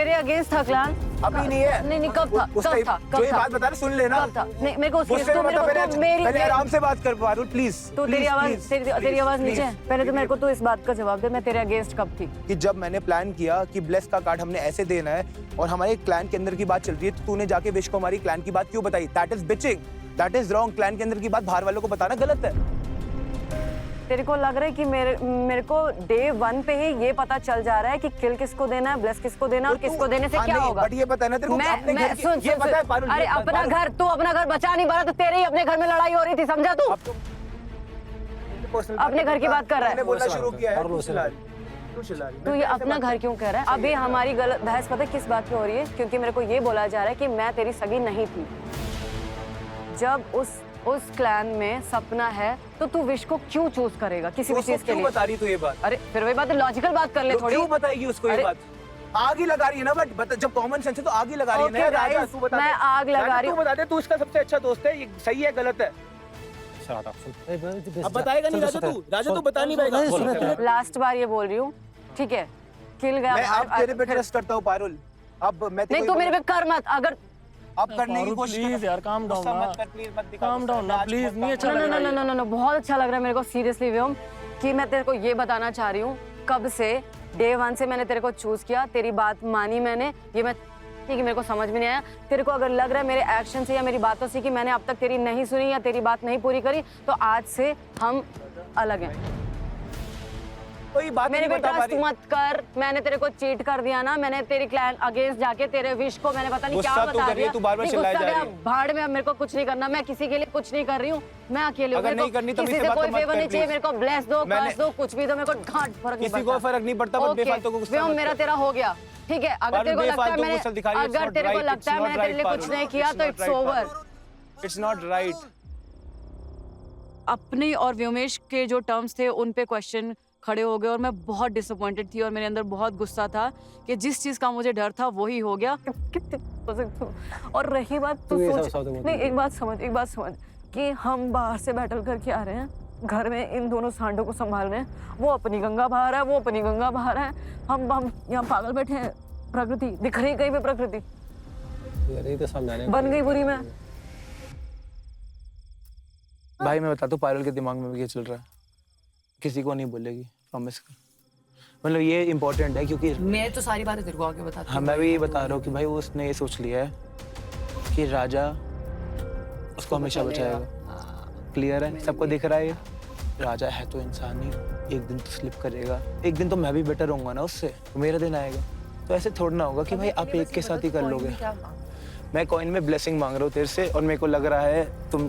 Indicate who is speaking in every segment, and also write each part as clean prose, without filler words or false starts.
Speaker 1: तेरे अगेंस्ट था क्लान?
Speaker 2: अभी नहीं है।
Speaker 1: नहीं कब था?
Speaker 2: जो ये बात बता रहे सुन लेना।
Speaker 1: कब था? नहीं मेरे को
Speaker 2: पहले आराम से बात कर पारुल प्लीज।
Speaker 1: तो तेरी आवाज नीचे है। पहले तो मेरे को तू इस बात का जवाब दे, मैं तेरे अगेंस्ट कब थी?
Speaker 2: कि जब मैंने प्लान किया कि ब्लेस का कार्ड हमने ऐसे देना है और हमारे क्लैन के अंदर की बात चल रही है, तो तूने जाके विश को हमारी क्लैन की बात क्यों बताई? That is bitching, that is wrong. Clan के अंदर की बात बाहर वालों को बताना गलत है।
Speaker 1: तेरे को लग रहा है कि मेरे को डे 1 पे ही ये पता चल जा रहा है कि किल किसको देना है, ब्लेस किसको देना है और किसको देने से क्या होगा?
Speaker 2: बट ये पता है ना तेरे को अपने घर की ये पता है पारुल।
Speaker 1: अरे अपना घर, तू अपना घर बचा नहीं पा रहा, तो तेरे ही अपने घर में लड़ाई हो रही थी, समझा तू? अपने घर की बात कर रहा है।
Speaker 2: मैंने बोलना शुरू किया है।
Speaker 1: तू ये अपना घर क्यों कह रहा है? अभी हमारी गलत बहस पता है किस बात पे हो रही है? क्योंकि मेरे को ये बोला जा रहा है कि मैं तेरी सगी नहीं थी। जब उस क्लैन में सपना है तो तू विश को क्यों चूज करेगा किसी भी चीज के लिए?
Speaker 2: क्यों बता रही तू ये बात?
Speaker 1: अरे फिर वही बात है, लॉजिकल बात कर ले थोड़ी।
Speaker 2: क्यों बताएगी उसको ये बात? आग ही लगा रही है ना, बट जब कॉमन सेंस है तो आग ही लगा रही है ना। राजा तू बता,
Speaker 1: मैं आग लगा रही हूँ।
Speaker 2: तू बता दे, तू इसका सबसे अच्छा दोस्त है, ये सही है गलत है? अब बताएगा नहीं राजा तू? राजा तू बता नहीं पाएगा।
Speaker 1: लास्ट बार ये बोल रही हूँ, ठीक है? किल गया।
Speaker 2: मैं अब तेरे पे ट्रस्ट करता हूँ पारुल। अब मैं
Speaker 1: नहीं, तू मेरे पे कर मत। अगर
Speaker 2: अब करने की कोशिश
Speaker 3: प्लीज यार, काम डाउन ना, काम डाउन ना प्लीज। नहीं अच्छा लग रहा है।
Speaker 1: नो बहुत अच्छा लग रहा है मेरे को सीरियसली व्योम, कि मैं तेरे को ये बताना चाह रही हूँ कब से डे 1 से मैंने तेरे को चूज किया, तेरी बात मानी मैंने। ये मैं ठीक है, मेरे को समझ में नहीं आया। तेरे को अगर लग रहा है मेरे एक्शन से या मेरी बातों से कि मैंने अब तक तेरी नहीं सुनी या तेरी बात नहीं पूरी करी, तो आज से हम अलग हैं।
Speaker 2: कोई बात
Speaker 1: मेरे
Speaker 2: नहीं
Speaker 1: पे
Speaker 2: बता
Speaker 1: ट्रस्ट मत कर। मैंने तेरे को चीट कर दिया ना, मैंने तेरी क्लैन अगेंस्ट जाके तेरे विश को मैंने पता नहीं क्या बता दिया।
Speaker 2: तू बार-बार चिल्लाए जा रही है।
Speaker 1: भाड़ में, अब मेरे को कुछ नहीं करना, मैं किसी के लिए कुछ नहीं कर रही हूँ, मैं अकेले हूँ।
Speaker 2: अगर नहीं करनी तो
Speaker 1: किसी से कोई फेवर नहीं चाहिए मेरे को। ब्लेस दो, कर्स दो, कुछ भी दो, मेरे को घाट फर्क नहीं पड़ता।
Speaker 2: किसी को फर्क नहीं पड़ता, बस बेफालतू को गुस्सा मत कर।
Speaker 1: मेरा तेरा हो गया, ठीक है? अगर तेरे को लगता है मैंने तेरे लिए कुछ नहीं किया तो it's over.
Speaker 2: It's not right.
Speaker 1: अपने और व्योमेश के जो टर्म्स थे उन पे क्वेश्चन खड़े हो गए और मैं बहुत डिसअपॉइंटेड थी और मेरे अंदर बहुत गुस्सा था कि जिस चीज का मुझे डर था वही हो गया। और रही बात, तू सोच नहीं, एक बात समझ कि हम बाहर से बैटल करके आ रहे हैं, घर में इन दोनों सांडों को संभाल रहे हैं। वो अपनी गंगा बाहर है, वो अपनी गंगा बाहर है, हम यहाँ पागल बैठे हैं। प्रकृति दिख रही कहीं पे? प्रकृति बन गई बुरी में।
Speaker 2: भाई मैं बताता हूँ पारुल के दिमाग में क्या चल रहा है, किसी को नहीं बोलेगी, प्रॉमिस कर। मतलब ये इम्पोर्टेंट है क्योंकि
Speaker 1: मैं तो सारी बातें तेरे को आगे बताती हूँ।
Speaker 2: हाँ, मैं भी ये बता रहा हूँ कि भाई उसने ये सोच लिया है कि राजा उसको हमेशा बचाएगा। क्लियर है, सबको दिख रहा है ये। राजा है तो इंसान ही, एक दिन तो स्लिप करेगा, एक दिन तो मैं भी बेटर होऊंगा ना उससे, मेरा दिन आएगा। तो ऐसे थोड़ा ना होगा कि भाई आप एक के साथ ही कर लोगे। मैं कॉइन में ब्लेसिंग मांग रहा हूँ तेरे से और मेरे को लग रहा है तुम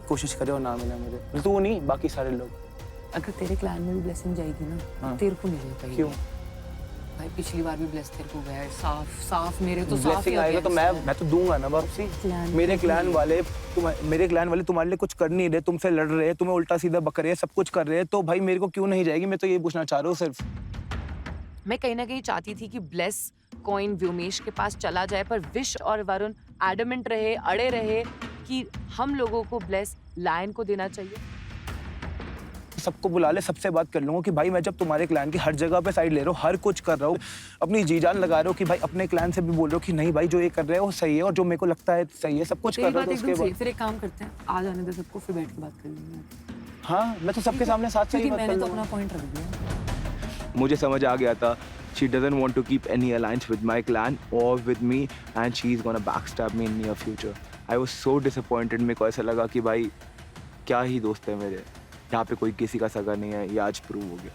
Speaker 2: कोशिश करे और ना मिला मुझे। तू नहीं, बाकी सारे लोग।
Speaker 4: अगर तेरे क्लैन में भी ब्लेसिंग जाएगी ना,
Speaker 2: हाँ।
Speaker 4: तेरे को नहीं जाएगी।
Speaker 2: क्यों?
Speaker 4: भाई पिछली बार भी ब्लेस तेरे को गया है, साफ मेरे तो साफ
Speaker 2: ब्लेसिंग आएगा तो मैं तो दूंगा ना वापसी। मेरे क्लैन वाले तुम्हारे लिए कुछ कर नहीं रहे, तुमसे लड़ रहे हैं, तुम्हें उल्टा सीधा बक रहे हैं, सब कुछ कर रहे हैं, तो भाई मेरे को क्यों नहीं जाएगी? मैं तो ये पूछना चाह रहा हूँ सिर्फ।
Speaker 4: मैं कहीं ना कहीं चाहती थी कि ब्लेस कॉइन व्योमेश के पास चला जाए, पर विश और वरुण एडमेंट रहे, अड़े रहे कि हम लोगों को ब्लेस लायन को देना चाहिए।
Speaker 2: सबको बुला ले, सबसे बात कर लूंगा कि भाई मैं जब तुम्हारे क्लैन की हर जगह पे साइड ले रहा हूँ, हर कुछ कर रहा हूँ, अपनी जी जान लगा रहा हूँ कि भाई अपने क्लैन से भी बोल रहा हूँ कि नहीं भाई जो ये कर रहे हैं वो सही है और जो मेरे को लगता है सही है, सब कुछ कर रहा हूँ। उसके बाद
Speaker 4: फिर एक काम करते हैं, आ जाने दे सबको, फिर बैठ के बात कर लेंगे।
Speaker 2: हाँ, मैं तो सबके सामने साथ सही बात कर
Speaker 4: मैंने तो
Speaker 2: लूंगा।
Speaker 4: अपना पॉइंट रख दिया।
Speaker 5: मुझे समझ आ गया था she doesn't want to keep any alliance with my clan or with me and she's gonna backstab me in near future. I was so disappointed। मेरे को ऐसा लगा कि भाई क्या ही दोस्त है मेरे, यहाँ पे कोई किसी का सगा नहीं है, ये आज प्रूव हो गया।